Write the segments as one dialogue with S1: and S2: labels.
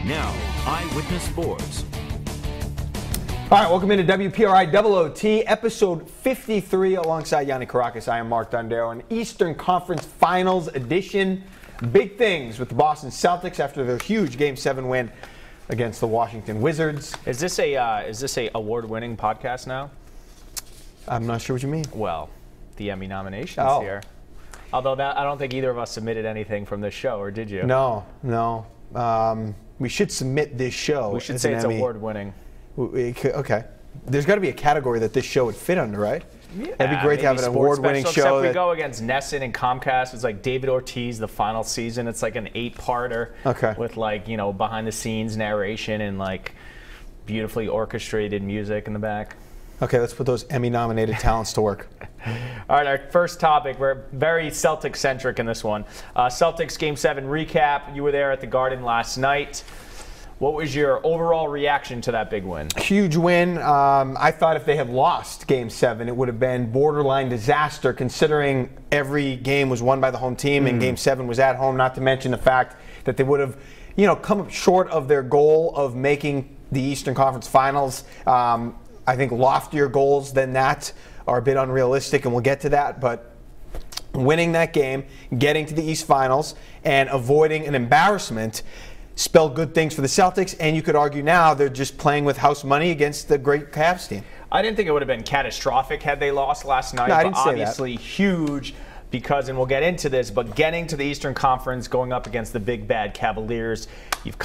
S1: Now, Eyewitness Sports.
S2: All right, welcome into WPRI OOT, episode 53, alongside Yanni Caracas. I am Mark Dondero, an Eastern Conference Finals edition. Big things with the Boston Celtics after their huge Game 7 win against the Washington Wizards.
S3: Is this a award-winning podcast now?
S2: I'm not sure what you mean.
S3: Well, the Emmy nominations here. Although I don't think either of us submitted anything from this show, or did you?
S2: No. We should submit this show.
S3: We should say it's award-winning.
S2: Okay. There's got to be a category that this show would fit under, right?
S3: Yeah,
S2: it'd be great to have an award-winning show.
S3: Except we go against Nesson and Comcast. It's like David Ortiz, the final season. It's like an 8-parter with behind-the-scenes narration and like beautifully orchestrated music in the back.
S2: Okay, let's put those Emmy-nominated talents to work.
S3: All right, our first topic. We're very Celtics-centric in this one. Celtics Game 7 recap. You were there at the Garden last night. What was your overall reaction to that big win?
S2: Huge win. I thought if they had lost Game 7, it would have been borderline disaster, considering every game was won by the home team and Game 7 was at home, not to mention the fact that they would have come up short of their goal of making the Eastern Conference Finals. I think loftier goals than that are a bit unrealistic, and we'll get to that, but winning that game, getting to the East Finals, and avoiding an embarrassment spelled good things for the Celtics, and you could argue now they're just playing with house money against the great Cavs team.
S3: I didn't think it would have been catastrophic had they lost last night,
S2: no, I
S3: but
S2: didn't say
S3: obviously
S2: that.
S3: Huge because, and we'll get into this, but getting to the Eastern Conference, going up against the big bad Cavaliers, you've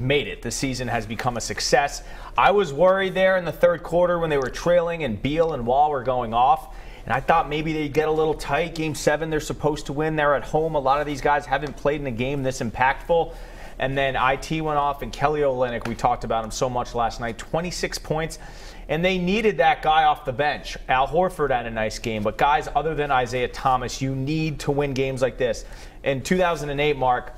S3: made it. The season has become a success. I was worried there in the third quarter when they were trailing and Beal and Wall were going off. And I thought maybe they'd get a little tight. Game 7, they're supposed to win. They're at home. A lot of these guys haven't played in a game this impactful. And then IT went off, and Kelly Olynyk, we talked about him so much last night, 26 points. And they needed that guy off the bench. Al Horford had a nice game. But guys, other than Isaiah Thomas, you need to win games like this. In 2008, Mark,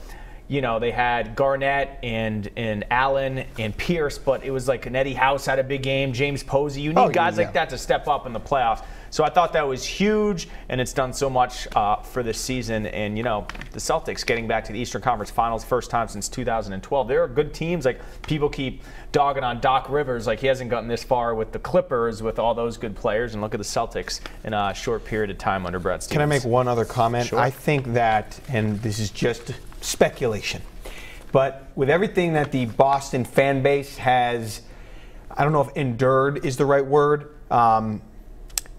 S3: they had Garnett and Allen and Pierce, but it was like Eddie House had a big game, James Posey. You need guys like that to step up in the playoffs. So I thought that was huge, and it's done so much for this season. And, the Celtics getting back to the Eastern Conference Finals, first time since 2012. There are good teams. Like, people keep dogging on Doc Rivers. Like, he hasn't gotten this far with the Clippers with all those good players. And look at the Celtics in a short period of time under Brad Stevens.
S2: Can I make one other comment?
S3: Sure.
S2: I think that, and this is just speculation, but with everything that the Boston fan base has, I don't know if endured is the right word,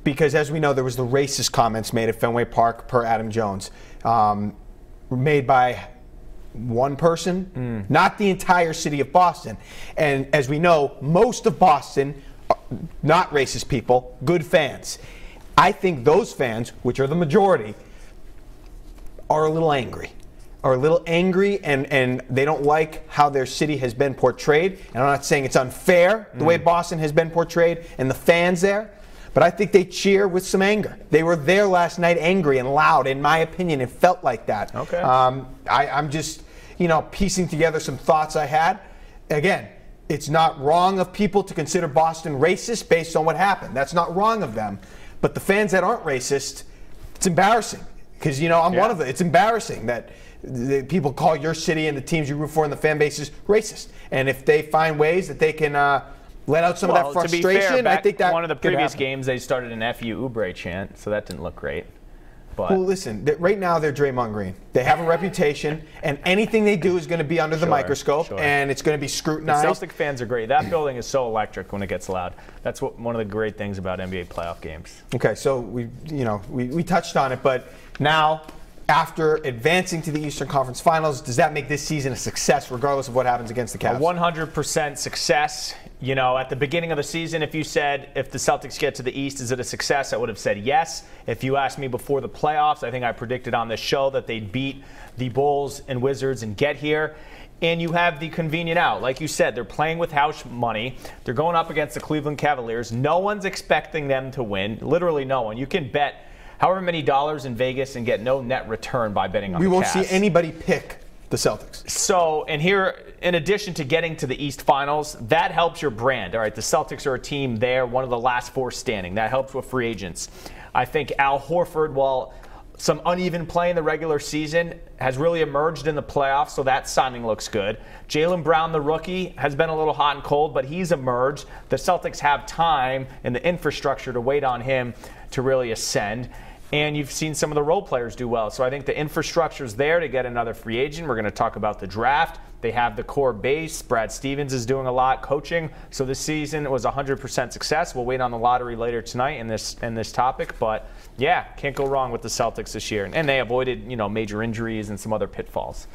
S2: because as we know, there was the racist comments made at Fenway Park per Adam Jones, made by one person, not the entire city of Boston. And as we know, most of Boston are not racist people, good fans. I think those fans, which are the majority, are a little angry. And they don't like how their city has been portrayed. And I'm not saying it's unfair the way Boston has been portrayed and the fans there, but I think they cheer with some anger. They were there last night angry and loud, in my opinion. It felt like that.
S3: Okay.
S2: I'm just, piecing together some thoughts I had. Again, it's not wrong of people to consider Boston racist based on what happened. That's not wrong of them. But the fans that aren't racist, it's embarrassing. Because, I'm one of them. It's embarrassing that people call your city and the teams you root for and the fan bases racist. And if they find ways that they can let out some of that frustration,
S3: to be fair,
S2: I think that
S3: one of the previous
S2: happen.
S3: games they started an F.U. Oubre chant, so that didn't look great. But
S2: well, listen, right now they're Draymond Green. They have a reputation, and anything they do is going to be under the microscope, and it's going to be scrutinized.
S3: The Celtic fans are great. That building is so electric when it gets loud. That's one of the great things about NBA playoff games.
S2: Okay, so we touched on it, but now, after advancing to the Eastern Conference Finals, does that make this season a success, regardless of what happens against the Cavs?
S3: A 100% success. At the beginning of the season, if you said if the Celtics get to the East, is it a success? I would have said yes. If you asked me before the playoffs, I think I predicted on this show that they'd beat the Bulls and Wizards and get here. And you have the convenient out. Like you said, they're playing with house money. They're going up against the Cleveland Cavaliers. No one's expecting them to win. Literally no one. You can bet however many dollars in Vegas and get no net return by betting on the Cavs.
S2: We won't see anybody pick the Celtics.
S3: So, and here, in addition to getting to the East Finals, that helps your brand. All right, the Celtics are a team there, one of the last four standing. That helps with free agents. I think Al Horford, while some uneven play in the regular season, has really emerged in the playoffs, so that signing looks good. Jaylen Brown, the rookie, has been a little hot and cold, but he's emerged. The Celtics have time and the infrastructure to wait on him to really ascend. And you've seen some of the role players do well. So I think the infrastructure is there to get another free agent. We're going to talk about the draft. They have the core base. Brad Stevens is doing a lot coaching. So this season was 100% success. We'll wait on the lottery later tonight in this topic. But, yeah, can't go wrong with the Celtics this year. And they avoided, major injuries and some other pitfalls.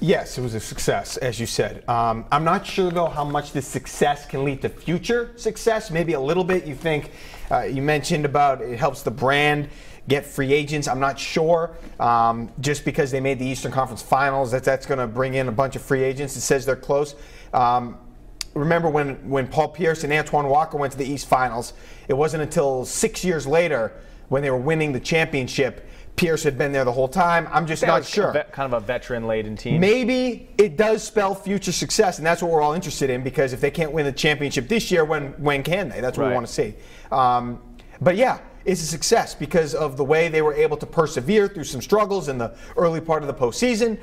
S2: Yes, it was a success, as you said. I'm not sure, though, how much this success can lead to future success. Maybe a little bit. You mentioned about it helps the brand get free agents. I'm not sure. Just because they made the Eastern Conference Finals, that's going to bring in a bunch of free agents. It says they're close. Remember when Paul Pierce and Antoine Walker went to the East Finals, it wasn't until 6 years later when they were winning the championship. Pierce had been there the whole time. I'm just not sure.
S3: Kind of a veteran-laden team.
S2: Maybe it does spell future success, and that's what we're all interested in, because if they can't win the championship this year, when can they? That's what we want to see. But yeah, it's a success because of the way they were able to persevere through some struggles in the early part of the postseason.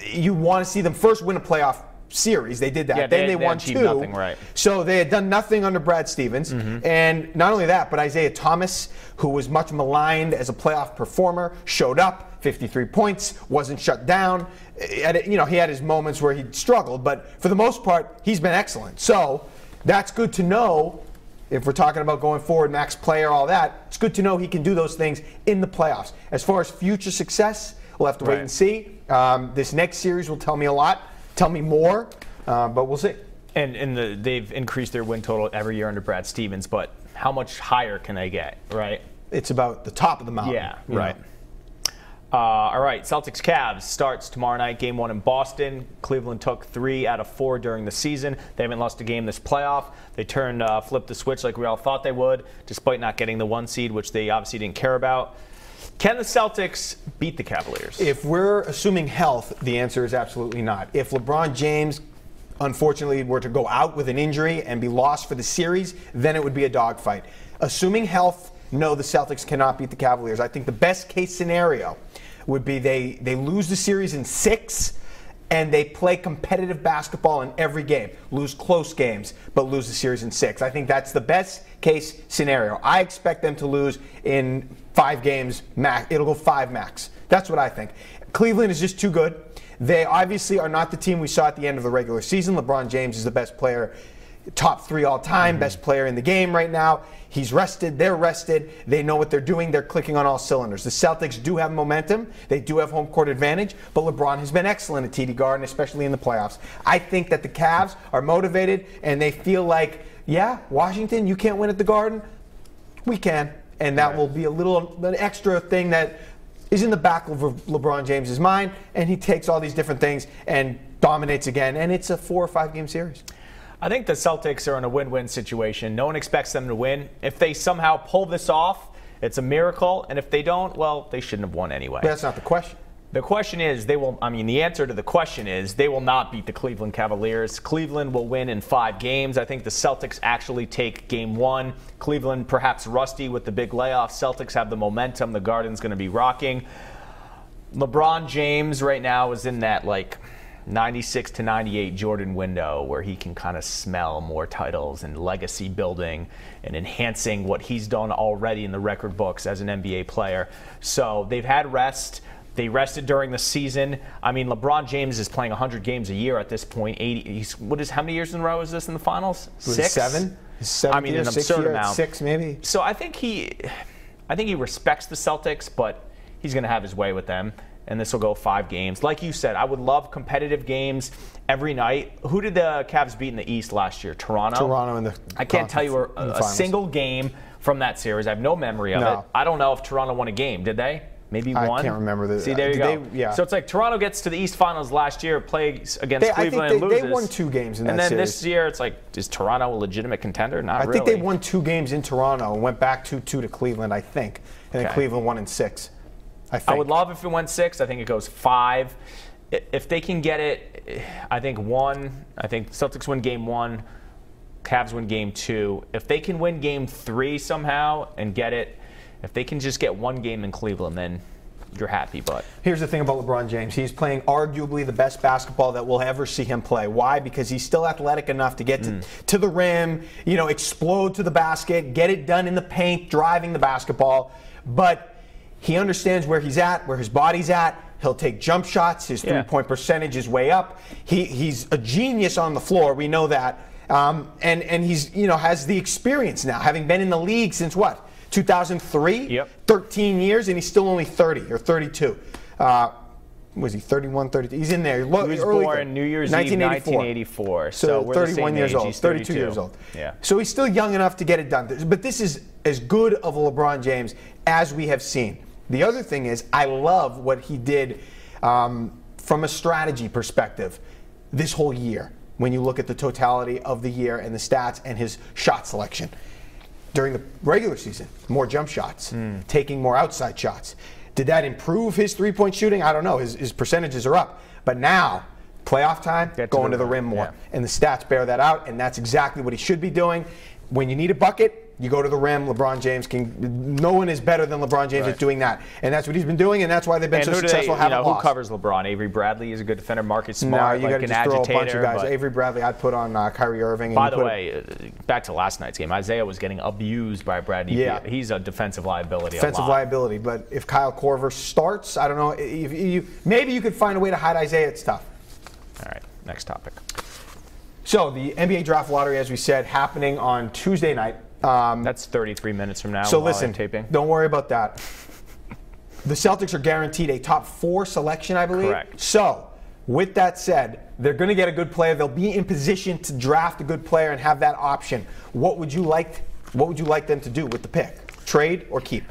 S2: You want to see them first win a playoff series. They did that.
S3: Yeah,
S2: then they won two.
S3: Nothing, right.
S2: So they had done nothing under Brad Stevens. And not only that, but Isaiah Thomas, who was much maligned as a playoff performer, showed up, 53 points, wasn't shut down. He had his moments where he struggled, but for the most part, he's been excellent. So that's good to know. If we're talking about going forward, max player, all that, it's good to know he can do those things in the playoffs. As far as future success, we'll have to wait and see. This next series will tell me a lot. Tell me more, but we'll see.
S3: And they've increased their win total every year under Brad Stevens, but how much higher can they get, right?
S2: It's about the top of the mountain.
S3: Yeah, right. All right, Celtics-Cavs starts tomorrow night, Game 1 in Boston. Cleveland took 3 out of 4 during the season. They haven't lost a game this playoff. They flipped the switch like we all thought they would, despite not getting the 1 seed, which they obviously didn't care about. Can the Celtics beat the Cavaliers?
S2: If we're assuming health, the answer is absolutely not. If LeBron James, unfortunately, were to go out with an injury and be lost for the series, then it would be a dogfight. Assuming health, no, the Celtics cannot beat the Cavaliers. I think the best case scenario would be they lose the series in 6 and they play competitive basketball in every game, lose close games, but lose the series in 6. I think that's the best case scenario. I expect them to lose in 5 games max. It'll go 5 max. That's what I think. Cleveland is just too good. They obviously are not the team we saw at the end of the regular season. LeBron James is the best player, top 3 all time, best player in the game right now. He's rested. They're rested. They know what they're doing. They're clicking on all cylinders. The Celtics do have momentum. They do have home court advantage, but LeBron has been excellent at TD Garden, especially in the playoffs. I think that the Cavs are motivated, and they feel like, yeah, Washington, you can't win at the Garden. We can. And that will be an extra thing that is in the back of LeBron James's mind, and he takes all these different things and dominates again, and it's a 4 or 5 game series.
S3: I think the Celtics are in a win-win situation. No one expects them to win. If they somehow pull this off, it's a miracle. And if they don't, well, they shouldn't have won anyway.
S2: But that's not the question.
S3: The question is, the answer to the question is they will not beat the Cleveland Cavaliers. Cleveland will win in 5 games. I think the Celtics actually take Game 1. Cleveland perhaps rusty with the big layoff. Celtics have the momentum. The Garden's going to be rocking. LeBron James right now is in that, 96 to 98 Jordan window where he can kind of smell more titles and legacy building and enhancing what he's done already in the record books as an NBA player. So they've had rest. They rested during the season. I mean, LeBron James is playing 100 games a year at this point. 80. How many years in a row is this in the finals? 6?
S2: 7.
S3: I mean, an absurd amount.
S2: 6 maybe.
S3: So I think he respects the Celtics, but he's going to have his way with them. And this will go 5 games. Like you said, I would love competitive games every night. Who did the Cavs beat in the East last year? Toronto?
S2: Toronto in the
S3: I can't tell you a single game from that series. I have no memory of it. I don't know if Toronto won a game. Did they? Maybe one?
S2: I can't remember.
S3: See, there you go. So it's like Toronto gets to the East Finals last year, plays against Cleveland and loses.
S2: They won 2 games in that series.
S3: And then this year, it's like, is Toronto a legitimate contender? Not really.
S2: I think they won 2 games in Toronto and went back 2-2 to Cleveland, I think. And then Cleveland won in 6. I would
S3: love if it went 6. I think it goes 5. If they can get it, I think 1. I think Celtics win Game 1. Cavs win Game 2. If they can win Game 3 somehow and get it, if they can just get 1 game in Cleveland, then you're happy. But
S2: here's the thing about LeBron James. He's playing arguably the best basketball that we'll ever see him play. Why? Because he's still athletic enough to get to the rim, explode to the basket, get it done in the paint, driving the basketball. But he understands where he's at, where his body's at. He'll take jump shots. His three-point percentage is way up. He's a genius on the floor. We know that. And he's, has the experience now, having been in the league since what? 2003?
S3: Yep.
S2: 13 years, and he's still only 30 or 32. Was he 31, 32? He's in there.
S3: He was born New Year's Eve, 1984.
S2: So
S3: we're
S2: 31
S3: the
S2: years
S3: same age.
S2: old,
S3: He's
S2: 32 years old.
S3: Yeah.
S2: So he's still young enough to get it done. But this is as good of a LeBron James as we have seen. The other thing is, I love what he did from a strategy perspective this whole year. When you look at the totality of the year and the stats and his shot selection. During the regular season, more jump shots, taking more outside shots. Did that improve his three-point shooting? I don't know. His percentages are up. But now, playoff time, going to the rim more. Yeah. And the stats bear that out, and that's exactly what he should be doing. When you need a bucket, you go to the rim. LeBron James can. No one is better than LeBron James at doing that, and that's what he's been doing, and that's why they've been so successful.
S3: Who covers LeBron? Avery Bradley is a good defender. Marcus Smart,
S2: you got to
S3: an
S2: just throw
S3: agitator.
S2: A bunch of guys. Avery Bradley, I'd put on Kyrie Irving.
S3: By the way, back to last night's game, Isaiah was getting abused by Brady.
S2: Yeah.
S3: He's a defensive liability.
S2: Defensive liability, but if Kyle Korver starts, I don't know. Maybe you could find a way to hide Isaiah. It's tough.
S3: All right, next topic.
S2: So the NBA Draft Lottery, as we said, happening on Tuesday night.
S3: That's 33 minutes from now.
S2: So listen,
S3: taping.
S2: Don't worry about that. The Celtics are guaranteed a top 4 selection, I believe.
S3: Correct.
S2: So, with that said, they're going to get a good player. They'll be in position to draft a good player and have that option. What would you like them to do with the pick? Trade or keep?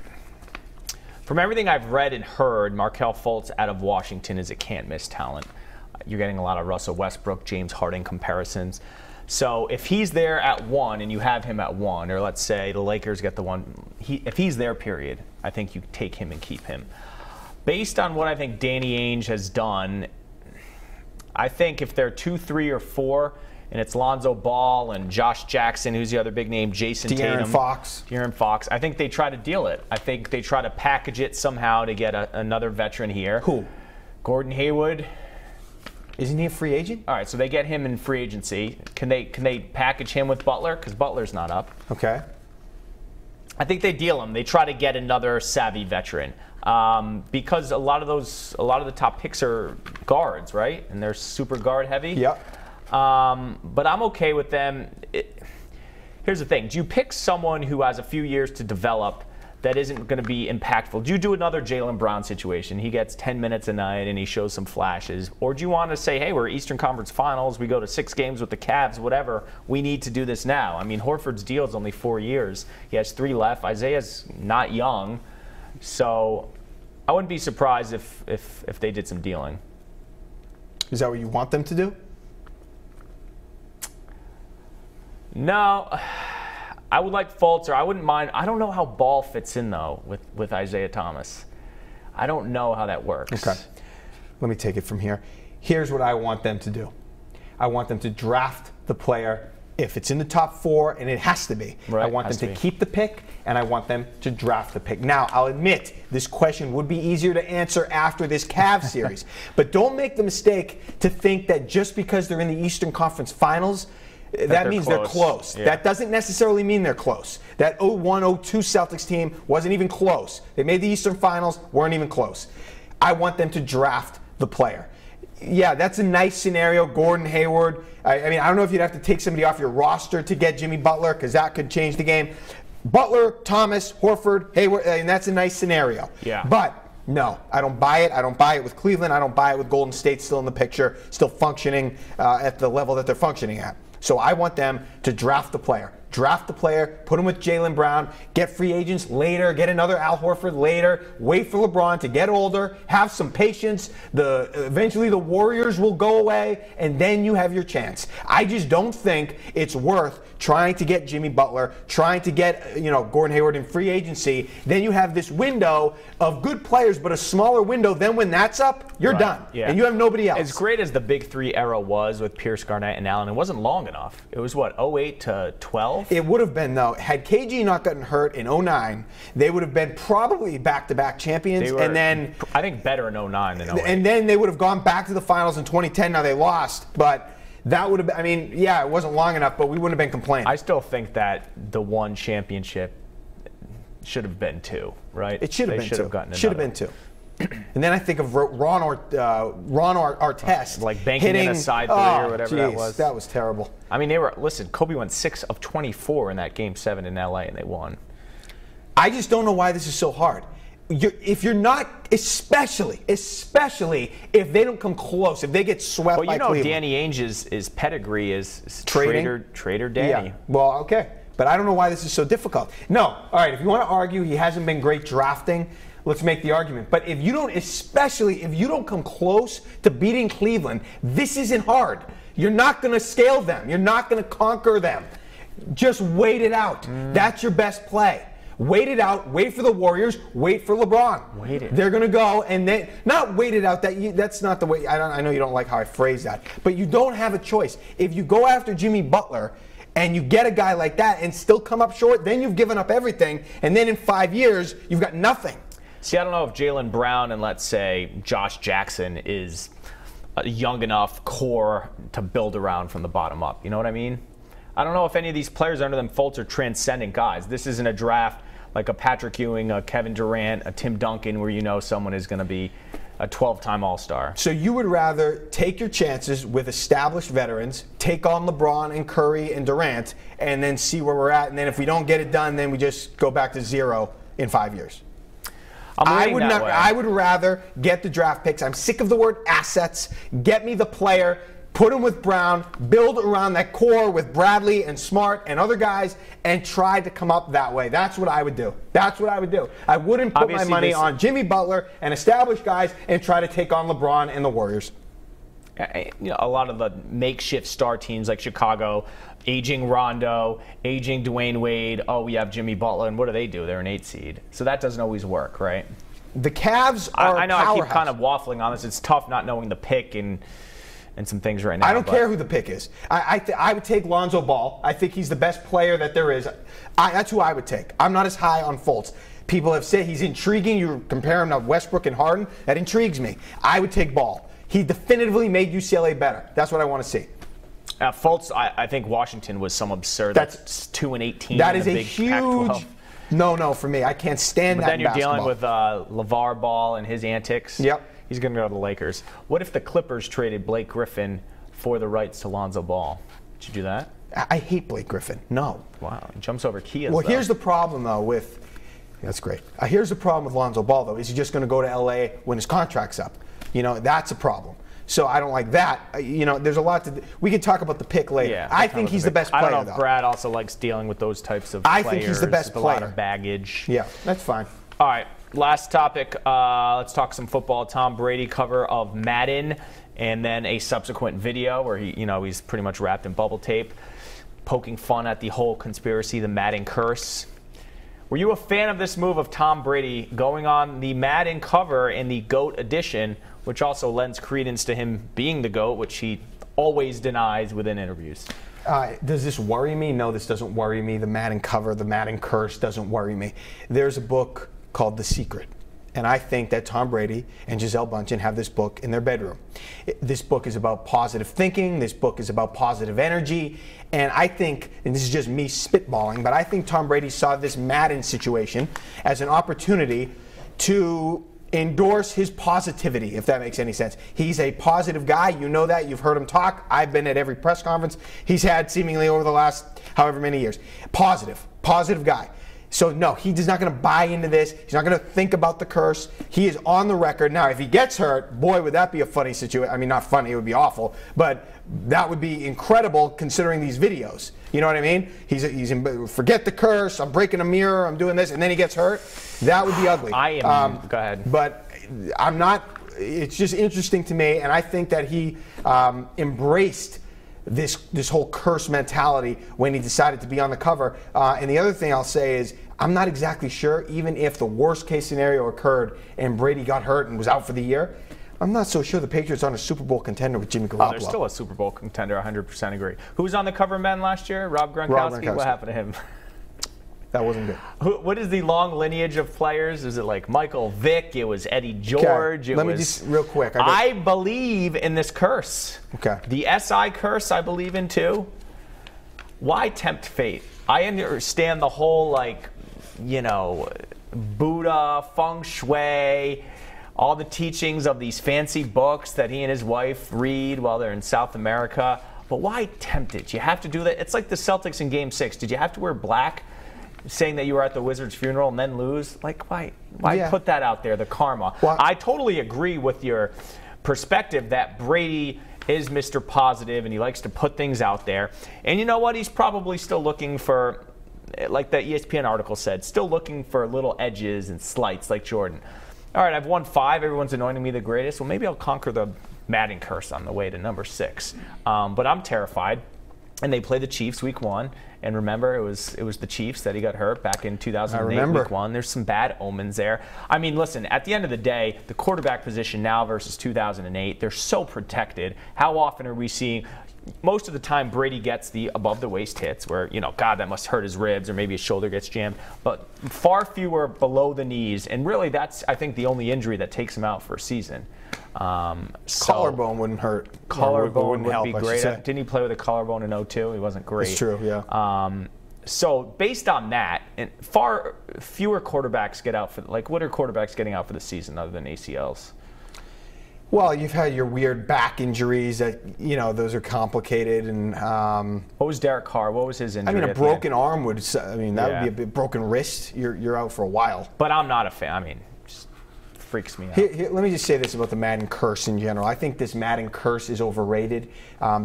S3: From everything I've read and heard, Markelle Fultz out of Washington is a can't-miss talent. You're getting a lot of Russell Westbrook, James Harden comparisons. So if he's there at 1 and you have him at 1, or let's say the Lakers get the 1, if he's there, period, I think you take him and keep him. Based on what I think Danny Ainge has done, I think if they're 2, 3, or 4, and it's Lonzo Ball and Josh Jackson, who's the other big name, Jason Tatum. De'Aaron Fox. I think they try to deal it. I think they try to package it somehow to get another veteran here.
S2: Who?
S3: Gordon Hayward.
S2: Isn't he a free agent?
S3: All right, so they get him in free agency. Can they package him with Butler? Because Butler's not up.
S2: Okay.
S3: I think they deal him. They try to get another savvy veteran because a lot of the top picks are guards, right? And they're super guard heavy.
S2: Yep.
S3: But I'm okay with them. Here's the thing: do you pick someone who has a few years to develop that isn't going to be impactful? Do you do another Jaylen Brown situation? He gets 10 minutes a night and he shows some flashes. Or do you want to say, hey, we're Eastern Conference Finals, we go to 6 games with the Cavs, whatever, we need to do this now? I mean, Horford's deal is only 4 years. He has 3 left. Isaiah's not young. So I wouldn't be surprised if they did some dealing.
S2: Is that what you want them to do?
S3: No. I would like Fultz, or I wouldn't mind. I don't know how Ball fits in, though, with Isaiah Thomas. I don't know how that works.
S2: Okay. Let me take it from here. Here's what I want them to do. I want them to draft the player if it's in the top 4, and it has to be.
S3: Right,
S2: I want them to keep the pick, and I want them to draft the pick. Now, I'll admit, this question would be easier to answer after this Cavs series. But don't make the mistake to think that just because they're in the Eastern Conference Finals, that means they're close. Yeah. That doesn't necessarily mean they're close. That 01-02 Celtics team wasn't even close. They made the Eastern Finals, weren't even close. I want them to draft the player. Yeah, that's a nice scenario. Gordon Hayward. I mean, I don't know if you'd have to take somebody off your roster to get Jimmy Butler, because that could change the game. Butler, Thomas, Horford, Hayward, and that's a nice scenario.
S3: Yeah.
S2: But no, I don't buy it. I don't buy it with Cleveland. I don't buy it with Golden State still in the picture, still functioning at the level that they're functioning at. So I want them to draft the player. Draft the player, put him with Jaylen Brown, get free agents later, get another Al Horford later, wait for LeBron to get older, have some patience. Eventually the Warriors will go away, and then you have your chance. I just don't think it's worth trying to get Jimmy Butler, trying to get Gordon Hayward in free agency. Then you have this window of good players, but a smaller window. Then when that's up, you're done, and you have nobody else.
S3: As great as the Big Three era was with Pierce, Garnett, and Allen, it wasn't long enough. enough. It was what, 08 to 12?
S2: It would have been, though. Had KG not gotten hurt in 09, they would have been probably back-to-back champions.
S3: They were,
S2: and then
S3: I think better in 09 than 08.
S2: And then they would have gone back to the finals in 2010. Now they lost, but that would have been, I mean, yeah, it wasn't long enough, but we wouldn't have been complaining.
S3: I still think that the one championship should have been 2, right?
S2: It should have been 2.
S3: Gotten
S2: should have been 2. And then I think of Ron Artest
S3: like banking
S2: hitting
S3: in a side 3 or whatever that was.
S2: That was terrible.
S3: I mean, listen, Kobe went 6 of 24 in that Game 7 in LA, and they won.
S2: I just don't know why this is so hard. If you're not, especially if they don't come close, if they get swept by Cleveland.
S3: Well, Danny Ainge's pedigree is Trader Danny.
S2: Yeah. Well, okay. But I don't know why this is so difficult. No. All right, if you want to argue he hasn't been great drafting, let's make the argument. But if you don't, especially if you don't come close to beating Cleveland, this isn't hard. You're not going to scale them. You're not going to conquer them. Just wait it out. That's your best play. Wait it out. Wait for the Warriors. Wait for LeBron.
S3: Wait it.
S2: They're going to go and they not wait it out. That's not the way. I know you don't like how I phrase that, but you don't have a choice. If you go after Jimmy Butler and you get a guy like that and still come up short, then you've given up everything. And then in 5 years, you've got nothing.
S3: See, I don't know if Jaylen Brown and, let's say, Josh Jackson is a young enough core to build around from the bottom up. You know what I mean? I don't know if any of these players under them Fultz are transcendent guys. This isn't a draft like a Patrick Ewing, a Kevin Durant, a Tim Duncan, where you know someone is going to be a 12-time All-Star.
S2: So you would rather take your chances with established veterans, take on LeBron and Curry and Durant, and then see where we're at, and then if we don't get it done, then we just go back to 0 in 5 years. I would rather get the draft picks. I'm sick of the word assets. Get me the player. Put him with Brown. Build around that core with Bradley and Smart and other guys, and try to come up that way. That's what I would do. That's what I would do. I wouldn't put my money on Jimmy Butler and established guys and try to take on LeBron and the Warriors.
S3: You know, a lot of the makeshift star teams like Chicago, aging Rondo, aging Dwayne Wade. Oh, we have Jimmy Butler, and what do? They're an 8 seed. So that doesn't always work, right?
S2: The Cavs are
S3: I know
S2: powerhouse.
S3: I keep kind of waffling on this. It's tough not knowing the pick and some things right now.
S2: I don't care who the pick is. I would take Lonzo Ball. I think he's the best player that there is. That's who I would take. I'm not as high on Fultz. People have said he's intriguing. You compare him to Westbrook and Harden. That intrigues me. I would take Ball. He definitively made UCLA better. That's what I want to see.
S3: Fultz, I think Washington was some absurd. That's 2-18.
S2: That is a huge no for me. I can't stand that.
S3: But then you're dealing with LeVar Ball and his antics.
S2: Yep.
S3: He's going to go to the Lakers. What if the Clippers traded Blake Griffin for the rights to Lonzo Ball? Would you do that?
S2: I hate Blake Griffin. No.
S3: Wow. He jumps over Kias.
S2: Well, here's the problem, though, with that's great. Here's the problem with Lonzo Ball, though. Is he just going to go to L.A. when his contract's up? You know, that's a problem. So I don't like that. You know, there's a lot to. We can talk about the pick later. Yeah, I think he's the best player.
S3: I don't know if Brad also likes dealing with those types of
S2: players.
S3: I
S2: think he's the best player.
S3: A lot of baggage.
S2: Yeah, that's fine.
S3: All right. Last topic, let's talk some football. Tom Brady cover of Madden, and then a subsequent video where he's pretty much wrapped in bubble tape, poking fun at the whole conspiracy, the Madden curse. Were you a fan of this move of Tom Brady going on the Madden cover in the GOAT edition, which also lends credence to him being the GOAT, which he always denies within interviews?
S2: Does this worry me? No, this doesn't worry me. The Madden cover, the Madden curse doesn't worry me. There's a book called The Secret. And I think that Tom Brady and Gisele Bündchen have this book in their bedroom. This book is about positive thinking. This book is about positive energy. And I think, and this is just me spitballing, but I think Tom Brady saw this Madden situation as an opportunity to endorse his positivity, if that makes any sense. He's a positive guy. You know that. You've heard him talk. I've been at every press conference he's had seemingly over the last however many years. Positive guy. So, no, he's not going to buy into this. He's not going to think about the curse. He is on the record. Now, if he gets hurt, boy, would that be a funny situation. I mean, not funny. It would be awful. But that would be incredible considering these videos. You know what I mean? Forget the curse. I'm breaking a mirror. I'm doing this. And then he gets hurt. That would be ugly.
S3: Go ahead.
S2: But I'm not. It's just interesting to me. And I think that he embraced this whole curse mentality when he decided to be on the cover. And the other thing I'll say is I'm not exactly sure, even if the worst case scenario occurred and Brady got hurt and was out for the year, I'm not so sure the Patriots aren't a Super Bowl contender with Jimmy Garoppolo.
S3: Oh, they're still a Super Bowl contender, 100% agree. Who was on the cover of Madden last year? Rob Gronkowski? What happened to him?
S2: That wasn't good.
S3: What is the long lineage of players? Is it like Michael Vick? It was Eddie George.
S2: Let me just, real quick.
S3: I believe in this curse.
S2: Okay.
S3: The SI curse I believe in too. Why tempt fate? I understand the whole, like, you know, Buddha, feng shui, all the teachings of these fancy books that he and his wife read while they're in South America. But why tempt it? You have to do that. It's like the Celtics in Game 6. Did you have to wear black, saying that you were at the Wizards' funeral and then lose? Like, why put that out there, the karma?
S2: Well,
S3: I totally agree with your perspective that Brady is Mr. Positive and he likes to put things out there. And you know what? He's probably still looking for, like the ESPN article said, still looking for little edges and slights like Jordan. All right, I've won 5. Everyone's anointing me the greatest. Well, maybe I'll conquer the Madden curse on the way to number 6. But I'm terrified. And they play the Chiefs week 1. And remember, it was the Chiefs that he got hurt back in 2008 week 1. There's some bad omens there. I mean, listen, at the end of the day, the quarterback position now versus 2008, they're so protected. How often are we seeing? Most of the time, Brady gets the above-the-waist hits where, you know, God, that must hurt his ribs or maybe his shoulder gets jammed. But far fewer below the knees. And really, that's, I think, the only injury that takes him out for a season.
S2: Collarbone wouldn't hurt.
S3: Collarbone would be great. Didn't he play with a collarbone in 2002? He wasn't great.
S2: It's true, yeah.
S3: So based on that, and far fewer quarterbacks get out for, like, what are quarterbacks getting out for the season other than ACLs?
S2: Well, you've had your weird back injuries that, you know, those are complicated. And
S3: what was Derek Carr? What was his injury?
S2: I mean, a broken arm would, that would be a broken wrist. You're out for a while.
S3: But I'm not a fan. I mean, just freaks me out.
S2: Here, let me just say this about the Madden curse in general. I think this Madden curse is overrated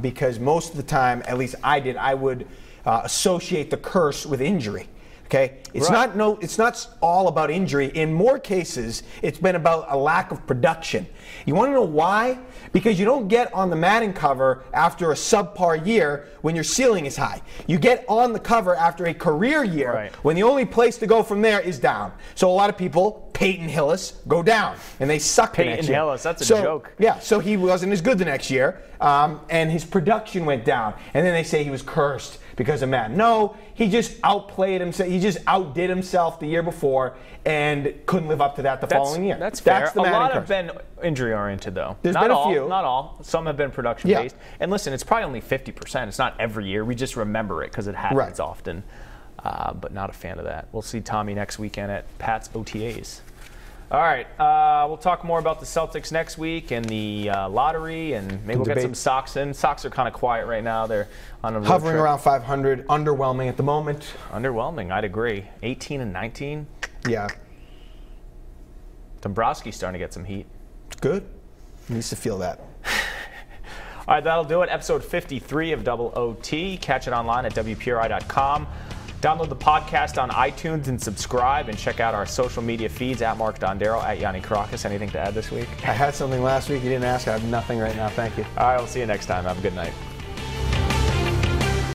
S2: because most of the time, at least I would associate the curse with injury. Okay, it's not all about injury. In more cases, it's been about a lack of production. You want to know why? Because you don't get on the Madden cover after a subpar year when your ceiling is high. You get on the cover after a career year when the only place to go from there is down. So a lot of people, Peyton Hillis, go down and they suck the next year.
S3: Peyton Hillis, that's a joke.
S2: Yeah, so he wasn't as good the next year, and his production went down. And then they say he was cursed because of Madden. No, he just outplayed himself. He just outdid himself the year before and couldn't live up to that the following year.
S3: That's fair.
S2: The Madden
S3: lot
S2: curse.
S3: have been injury-oriented, though.
S2: There's been a few.
S3: Not all. Some have been production-based. And listen, it's probably only 50%. It's not every year. We just remember it because it happens often. But not a fan of that. We'll see Tommy next weekend at Pat's OTAs. All right, we'll talk more about the Celtics next week and the lottery, and maybe we'll get some Sox in. Sox are kind of quiet right now. They're on a road
S2: hovering
S3: trip.
S2: Around 500, underwhelming at the moment.
S3: Underwhelming, I'd agree. 18 and 19.
S2: Yeah.
S3: Dombrowski's starting to get some heat.
S2: Good. He needs to feel that.
S3: All right, that'll do it. Episode 53 of Double OT. Catch it online at WPRI.com. Download the podcast on iTunes and subscribe, and check out our social media feeds at Mark Dondero, at Yanni Caracas. Anything to add this week?
S2: I had something last week. You didn't ask. I have nothing right now. Thank you.
S3: All right, we'll see you next time. Have a good night.